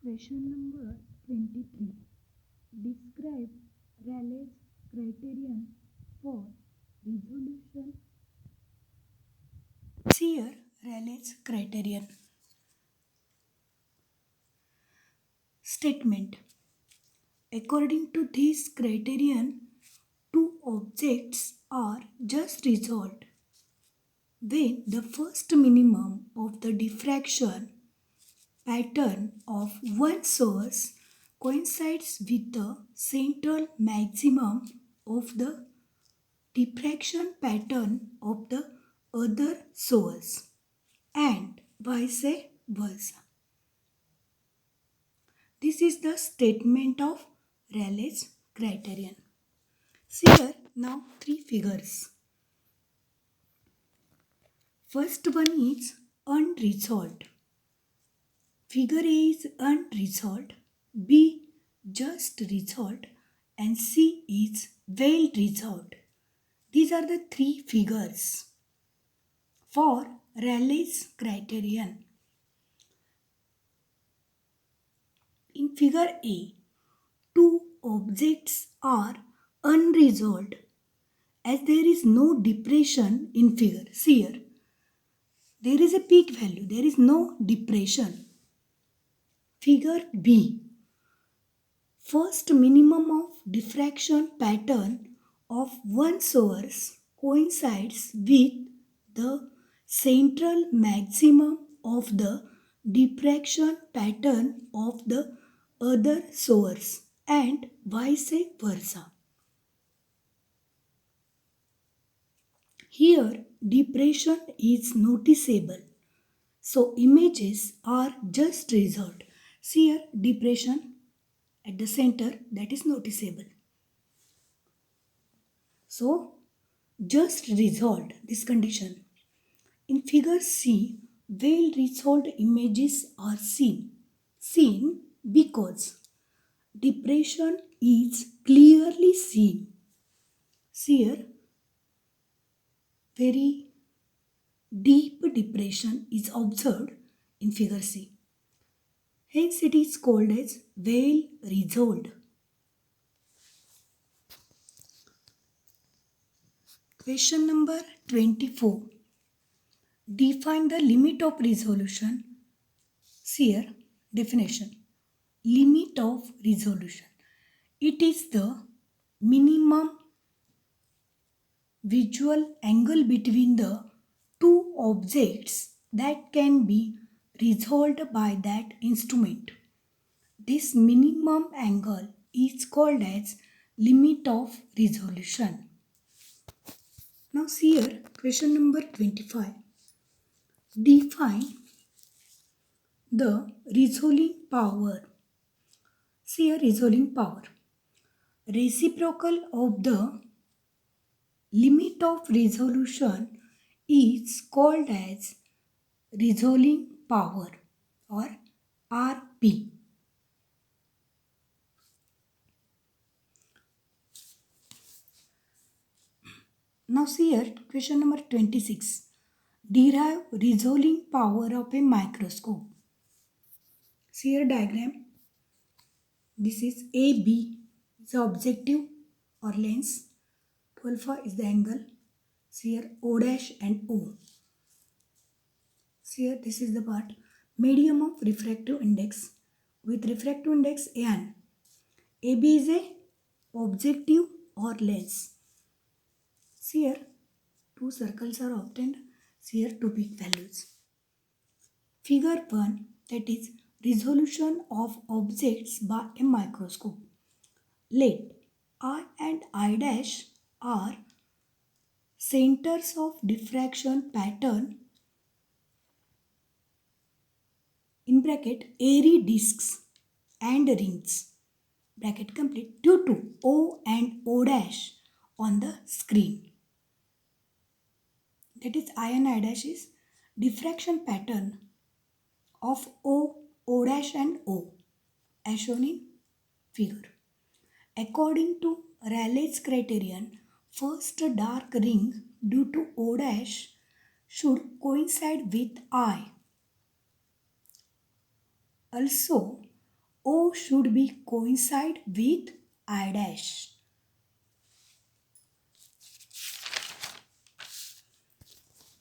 Question number 23. Describe Rayleigh's criterion for resolution. Here, Rayleigh's criterion. Statement. According to this criterion, two objects are just resolved when the first minimum of the diffraction pattern of one source coincides with the central maximum of the diffraction pattern of the other source and vice versa. This is the statement of Rayleigh's criterion. See here now three figures. First one is unresolved. Figure A is unresolved, B just resolved, and C is well resolved. These are the three figures for Rayleigh's criterion. In figure A, two objects are unresolved as there is no depression in figure. See here, there is a peak value, there is no depression. Figure B, first minimum of diffraction pattern of one source coincides with the central maximum of the diffraction pattern of the other source and vice versa. Here, depression is noticeable, so images are just resolved. See here, depression at the center that is noticeable. So, just resolved this condition. In figure C, well resolved images are seen. Seen because depression is clearly seen. See here, very deep depression is observed in figure C. Hence it is called as well resolved. Question number 24. Define the limit of resolution. See here, definition. Limit of resolution. It is the minimum visual angle between the two objects that can be resolved by that instrument. This minimum angle is called as limit of resolution. Now see here, question number 25. Define the resolving power. See here, resolving power. Reciprocal of the limit of resolution is called as resolving power or RP. Now see here, question number 26. Derive resolving power of a microscope. See here diagram. This is AB is the objective or lens. 12 is the angle. See here O dash and O. See here, this is the part. Medium of refractive index with refractive index AN. AB is a objective or lens. See here, two circles are obtained. See here, two peak values. Figure 1, that is resolution of objects by a microscope. Let I and I dash are centers of diffraction pattern in bracket airy discs and rings bracket complete due to O and O dash on the screen. That is I and I dash is diffraction pattern of O, O dash and O as shown in figure. According to Rayleigh's criterion, first dark ring due to O dash should coincide with I. Also, O should be coincide with I dash.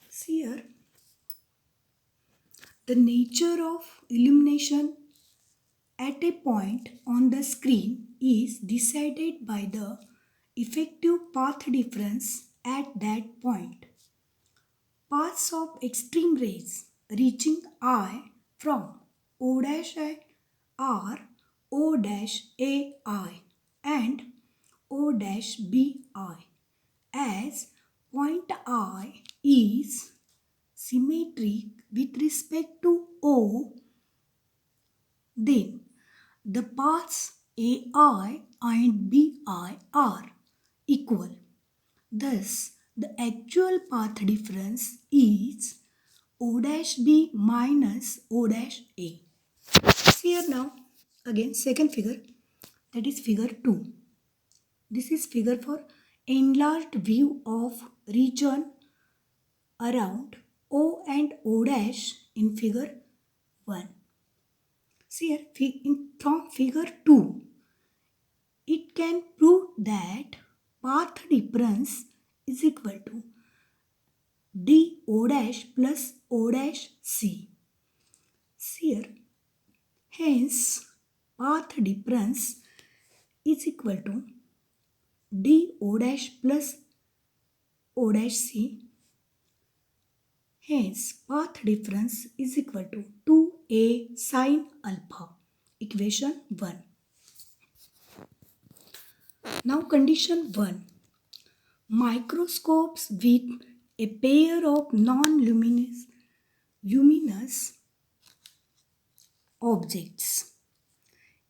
See here, the nature of illumination at a point on the screen is decided by the effective path difference at that point. Paths of extreme rays reaching I from O dash I are O dash AI and O dash BI, as point I is symmetric with respect to O, then the paths AI and BI are equal. Thus, the actual path difference is O dash B minus O dash A. See here now, again second figure, that is figure 2. This is figure for enlarged view of region around O and O dash in figure 1. See here, from figure 2, it can prove that path difference is equal to d O dash plus O dash C. See here, hence path difference is equal to d O dash plus O dash C. Hence path difference is equal to 2a sine alpha. Equation 1. Now condition 1. Microscopes with a pair of non-luminous luminous objects.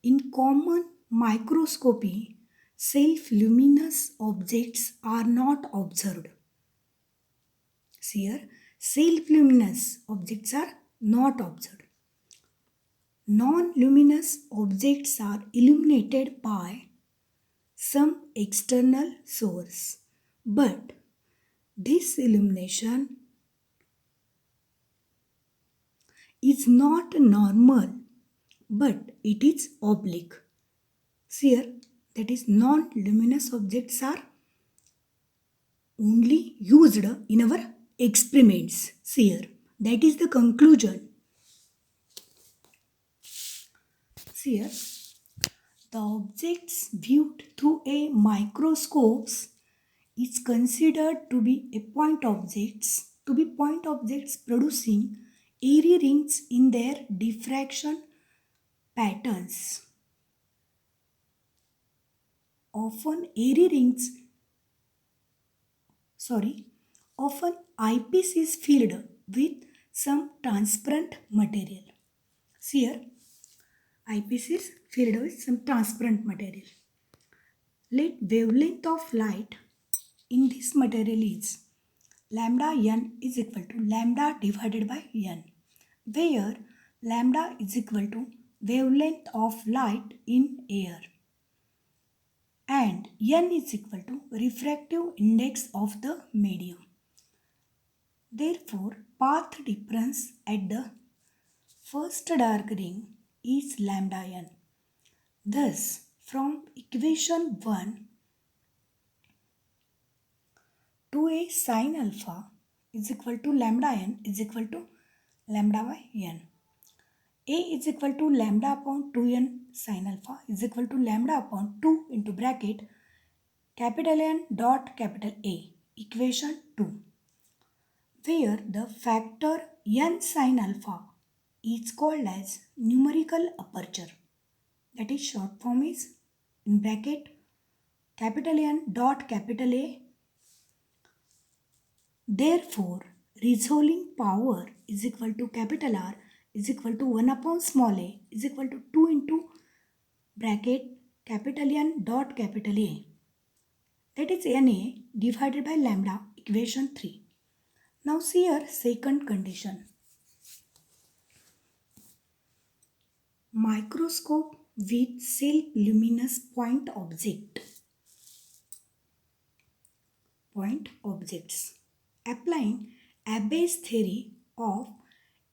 In common microscopy, self-luminous objects are not observed. See here, self-luminous objects are not observed. Non-luminous objects are illuminated by some external source, but this illumination is not normal, but it is oblique. See here, that is non-luminous objects are only used in our experiments. See here, that is the conclusion. See here, the objects viewed through a microscope is considered to be point objects producing airy rings in their diffraction patterns. Often eyepiece is filled with some transparent material. See here, eyepiece is filled with some transparent material. Let wavelength of light in this material is lambda n is equal to lambda divided by n, where lambda is equal to wavelength of light in air and n is equal to refractive index of the medium. Therefore, path difference at the first dark ring is lambda n. Thus, from equation 1, 2a sine alpha is equal to lambda n is equal to lambda by n. A is equal to lambda upon 2n sine alpha is equal to lambda upon 2 into bracket capital N dot capital A, equation 2, where the factor n sine alpha is called as numerical aperture. That is, short form is in bracket capital N dot capital A. Therefore, resolving power is equal to capital R is equal to 1 upon small a is equal to 2 into bracket capital N dot capital A. That is Na divided by lambda, equation 3. Now see here second condition. Microscope with self-luminous point objects. Applying Abbe's theory of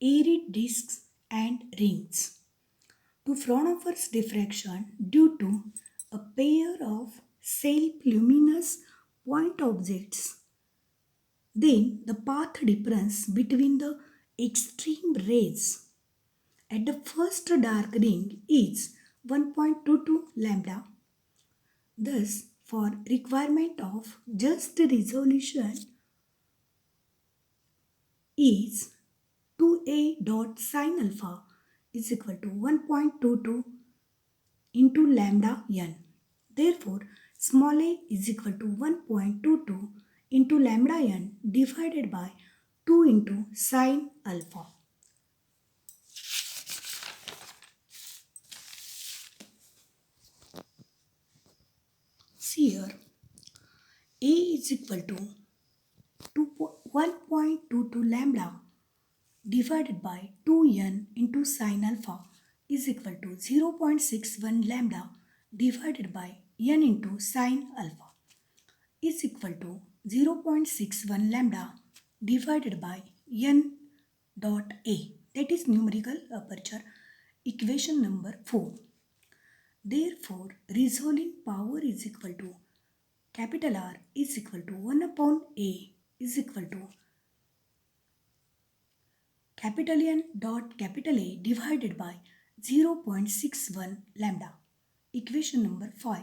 airy disks and rings. to Fraunhofer's diffraction due to a pair of self-luminous point objects. Then the path difference between the extreme rays at the first darkening is 1.22 lambda. Thus, for requirement of just resolution is 2a dot sine alpha is equal to 1.22 into lambda n. Therefore, small a is equal to 1.22 into lambda n divided by 2 into sine alpha. See here, a is equal to 1.22 lambda divided by 2n into sine alpha is equal to 0.61 lambda divided by n into sine alpha is equal to 0.61 lambda divided by n dot a, that is numerical aperture equation number 4. Therefore, resolving power is equal to capital R is equal to 1 upon a is equal to capital N dot capital A divided by 0.61 lambda. Equation number 5.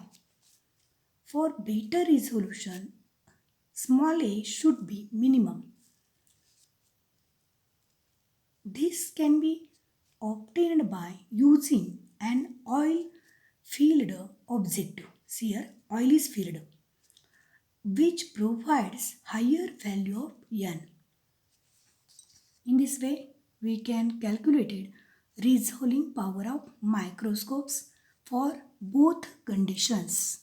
For better resolution, small a should be minimum. This can be obtained by using an oil field objective. See here, oil is field, which provides higher value of N. In this way, we can calculate resolving power of microscopes for both conditions.